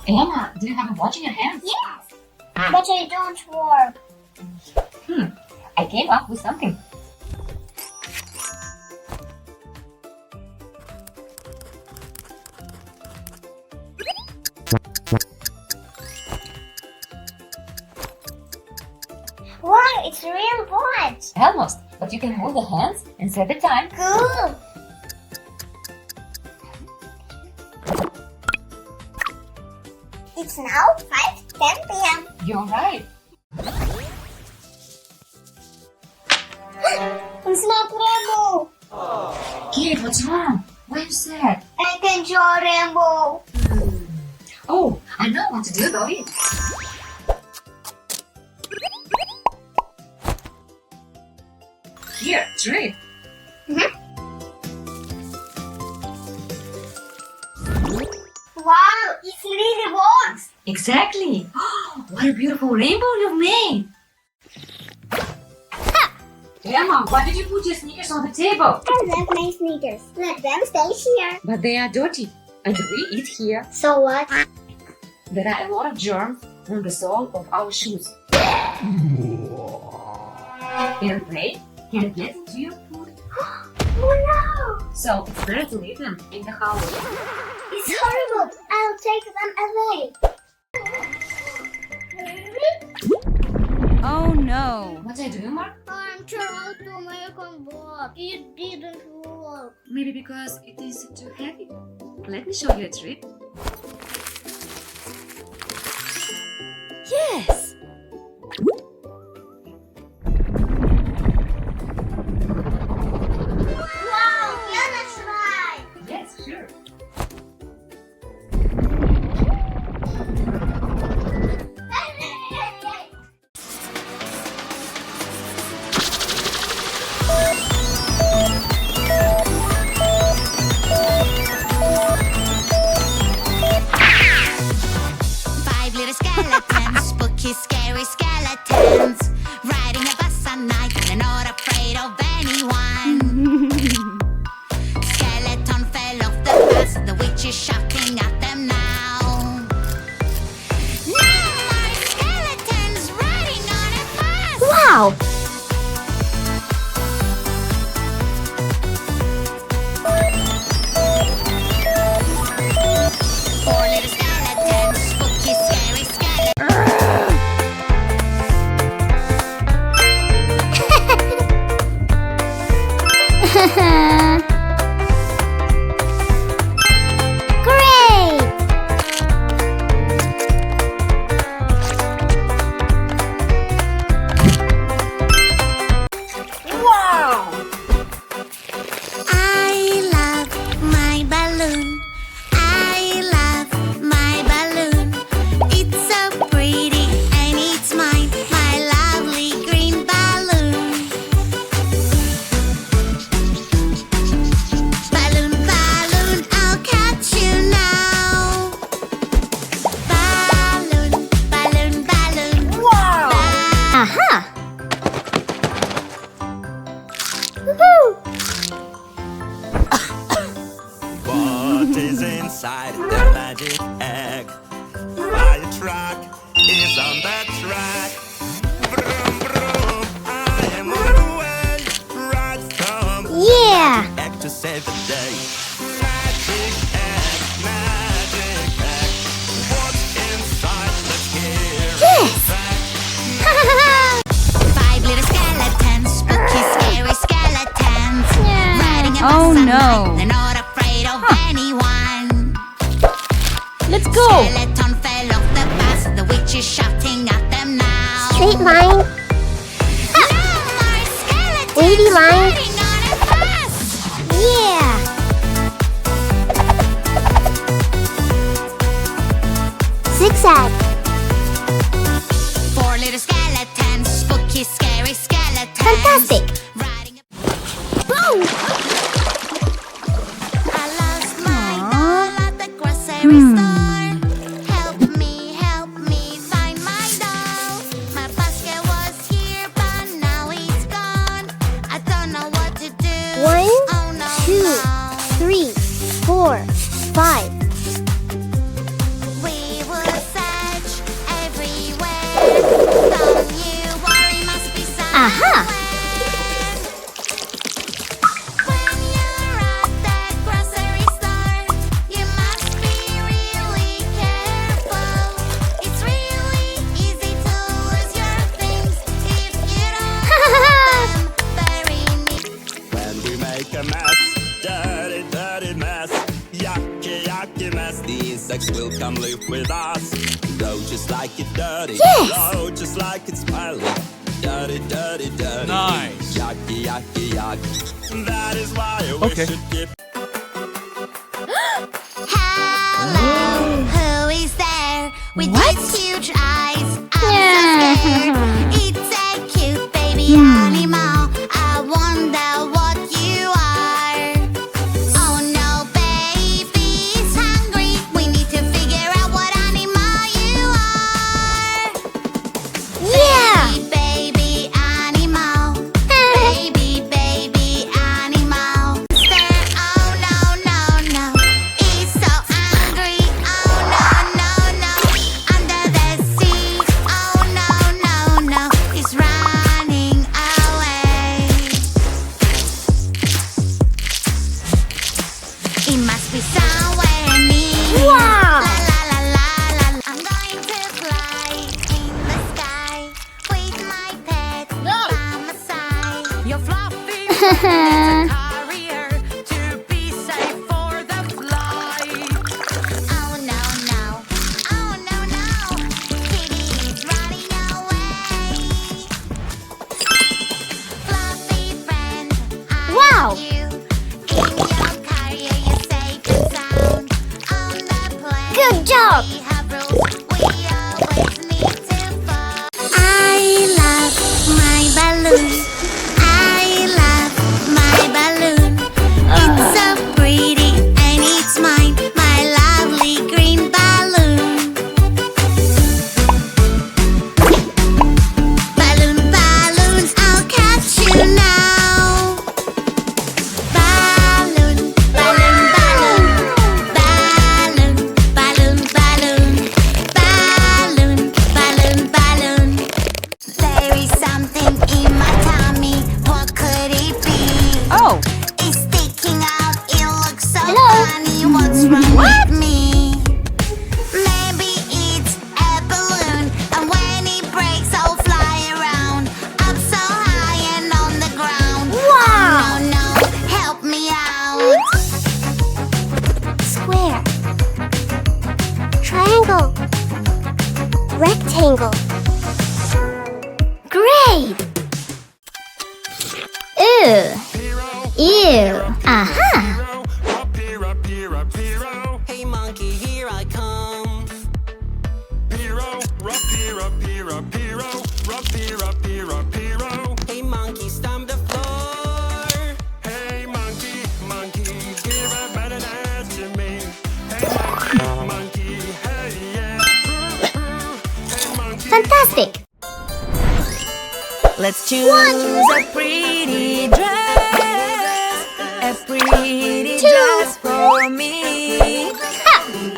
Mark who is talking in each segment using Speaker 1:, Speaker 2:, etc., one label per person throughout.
Speaker 1: Emma, do you have a watch in your hand?
Speaker 2: Yes, but I don't work.
Speaker 1: I came up with something.
Speaker 2: Wow, it's a real watch.
Speaker 1: Almost, but you can move the hands and set the time.
Speaker 2: Cool. It's now 5:10 p.m.
Speaker 1: You're right.
Speaker 2: It's not rainbow.
Speaker 1: Kid, what's wrong? Why are you sad?
Speaker 2: I can draw rainbow.
Speaker 1: Oh, I know what to do about it. Here, try it.
Speaker 2: Wow, it really works.
Speaker 1: Exactly. What a beautiful rainbow you've made. Emma, why did you put your sneakers on the table?
Speaker 2: I love my sneakers. Let them stay here.
Speaker 1: But they are dirty, and we eat here.
Speaker 2: So what?
Speaker 1: There are a lot of germs on the sole of our shoes. And they can get into your food.
Speaker 2: Oh no!
Speaker 1: So it's better to leave them in the house.
Speaker 2: It's horrible. I'll take them away.
Speaker 3: Oh no!
Speaker 1: What are you doing, Mark?
Speaker 2: I'm trying to make a board. It didn't work.
Speaker 1: Maybe because it is too heavy. Let me show you a trick.
Speaker 3: Yes!
Speaker 2: Wow, can I try?
Speaker 1: Yes, sure.
Speaker 4: Five little skeletons, spooky, scary skeletons, riding a bus at night. They're not afraid of anyone. Skeleton fell off the bus. The witch is shouting at them now. No more skeletons riding on a bus.
Speaker 2: Wow!
Speaker 4: Four little skeletons, spooky, scary skeletons.
Speaker 2: Great! Wow!
Speaker 4: I love my balloon. I love my balloon. It's so pretty and it's mine, my lovely green balloon. Balloon, balloon, I'll catch you now. Balloon, balloon, balloon.
Speaker 2: Wow!
Speaker 4: Ba-
Speaker 2: Aha! Woohoo!
Speaker 5: What is inside the magic egg? Fire truck is on the track. Vroom, vroom, I am on the way. Right from
Speaker 2: Yeah!
Speaker 5: egg to save the day. Magic egg, magic egg. What's inside? Let's hear
Speaker 2: Yes!
Speaker 5: it back.
Speaker 4: Five little skeletons, spooky, scary skeletons, riding a
Speaker 3: Oh,
Speaker 4: bus at
Speaker 3: no.
Speaker 4: night. They're not afraid of anyone.
Speaker 3: Let's go!
Speaker 4: Skeleton fell off the bus. The witch is shouting at them now.
Speaker 2: Straight line.
Speaker 4: No more skeletons
Speaker 2: Wavy line.
Speaker 4: riding on a bus.
Speaker 2: Yeah! Zigzag.
Speaker 4: Four little skeletons, spooky, scary skeletons.
Speaker 2: Fantastic.
Speaker 4: Riding a
Speaker 2: Boom!
Speaker 4: I lost my doll at the grocery store. Help me find my doll. My basket was here, but now it's gone. I don't know what to do.
Speaker 2: 1,
Speaker 4: Oh no,
Speaker 2: 2,
Speaker 4: no.
Speaker 2: 3, 4, 5.
Speaker 5: yucky, nasty insects will come live with us. Blow just like it's dirty.
Speaker 3: Yes.
Speaker 5: Blow just like it's smelly. Dirty, dirty, dirty.
Speaker 6: Nice.
Speaker 5: Yucky, yucky, yucky. That is why we
Speaker 6: Okay.
Speaker 5: should keep.
Speaker 4: Hello, who is there with
Speaker 3: What?
Speaker 4: these huge eyes? I'm so scared. It's a cute baby animal. I wonder what you are. Oh no, baby's hungry. We need to figure out what animal you are.
Speaker 3: Yeah.
Speaker 4: Baby animal. Baby animal. Oh no, no, no. He's so angry. Oh no, no, no. Under the sea. Oh no, no, no. He's running away. It must be somewhere near.
Speaker 3: Wow.
Speaker 4: La la la la la. I'm going to fly in the sky with my pet by my side.
Speaker 7: Your fluffy friend is a carrier to be safe for the flight.
Speaker 4: Oh no no, oh no no, Kidi is running away. Fluffy friend, I
Speaker 3: Wow.
Speaker 4: love you. In your carrier you safe and sound. On the plane,
Speaker 3: Good job.
Speaker 4: we have rules we always need to follow. I love my balloon. I love my balloon. It's so pretty and it's mine, my lovely green balloon. Balloon, balloons, I'll catch you now. Balloon, balloon, balloon. Balloon, balloon, balloon. Balloon, balloon, balloon. There is something in my tummy. What could it be?
Speaker 3: Oh.
Speaker 4: It's sticking out. It looks so
Speaker 3: Hello?
Speaker 4: funny. What's wrong with me? Maybe it's a balloon, and when it breaks, I'll fly around. I'm so high and on the ground.
Speaker 3: Wow.
Speaker 4: Oh no, no, help me out.
Speaker 8: Square, triangle, rectangle. Great! Ew! Ew! Aha!
Speaker 5: Up here, up here, up here.
Speaker 7: Hey monkey, here I come.
Speaker 5: Hero, up here, up here, up here. Up here, up here, up here.
Speaker 7: Hey monkey, stomp the floor.
Speaker 5: Hey monkey, monkey, give a banana to me. Hey monkey, monkey, hey yeah. Hey monkey.
Speaker 8: Fantastic!
Speaker 7: Let's choose a pretty dress. A pretty dress for me.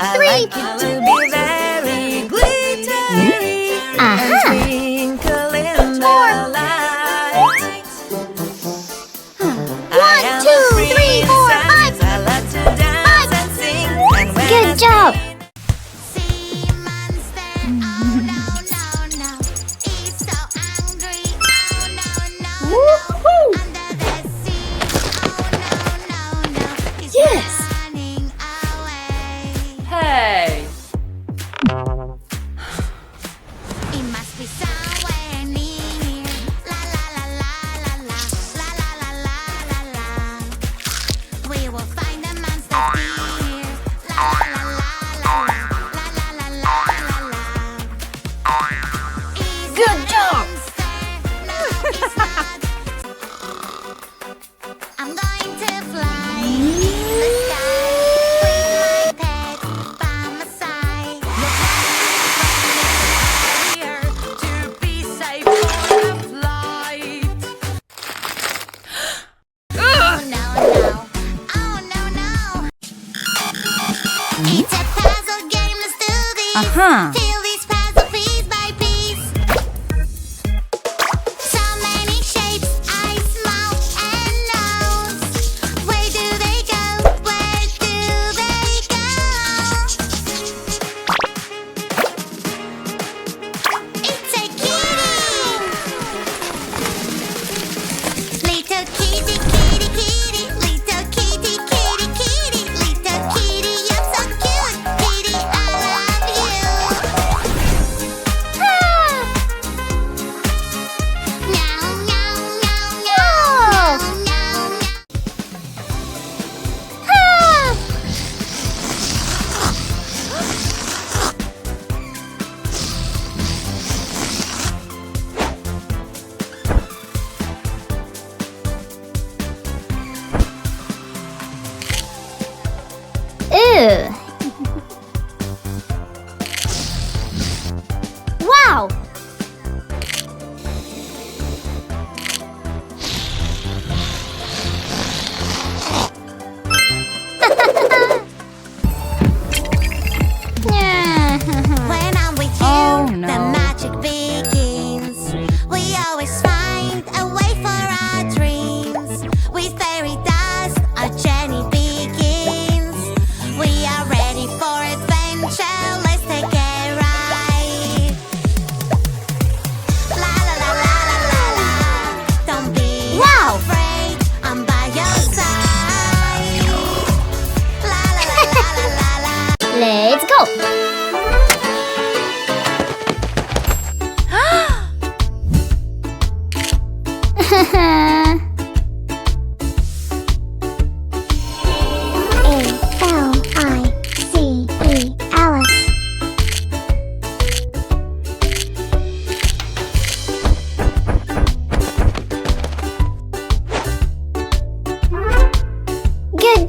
Speaker 7: I like it to be very glittery
Speaker 8: Aha.
Speaker 7: and twinkle in the lights. I am
Speaker 8: 1, 2,
Speaker 7: a
Speaker 8: 3, 4, 5.
Speaker 7: princess. I love to dance and sing. And when I
Speaker 8: Good job!
Speaker 4: Sea monster, oh no, no, no. He's so angry, oh no, no, no.
Speaker 8: Woohoo!
Speaker 4: Under the sea, oh no, no, no. He's
Speaker 3: Yes.
Speaker 4: running away.
Speaker 3: Hey.
Speaker 4: It must be somewhere near. La la la la la la, la la la la la la. We will find the monster here. La la la la la la, la la la la la la. He's
Speaker 3: Good
Speaker 4: not a
Speaker 3: job.
Speaker 4: monster. No, he's not. I'm going to fly in the sky with my pet by my side.
Speaker 7: here to be safe for the flight.
Speaker 4: Oh no, no. Oh no, no. It's a puzzle game, let's do this.
Speaker 3: Uh-huh.
Speaker 4: Fill this puzzle piece by piece. So many shapes, eyes, mouth, and nose. Where do they go? Where do they go? It's a kitty. Little kitty, kitty, kitty. Little kitty, kitty, kitty. Little kitty, you're so cute.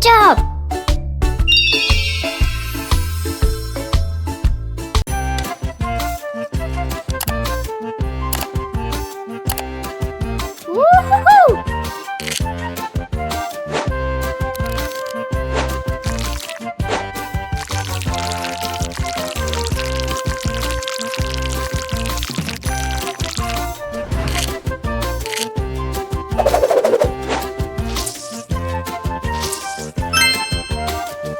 Speaker 8: Good job.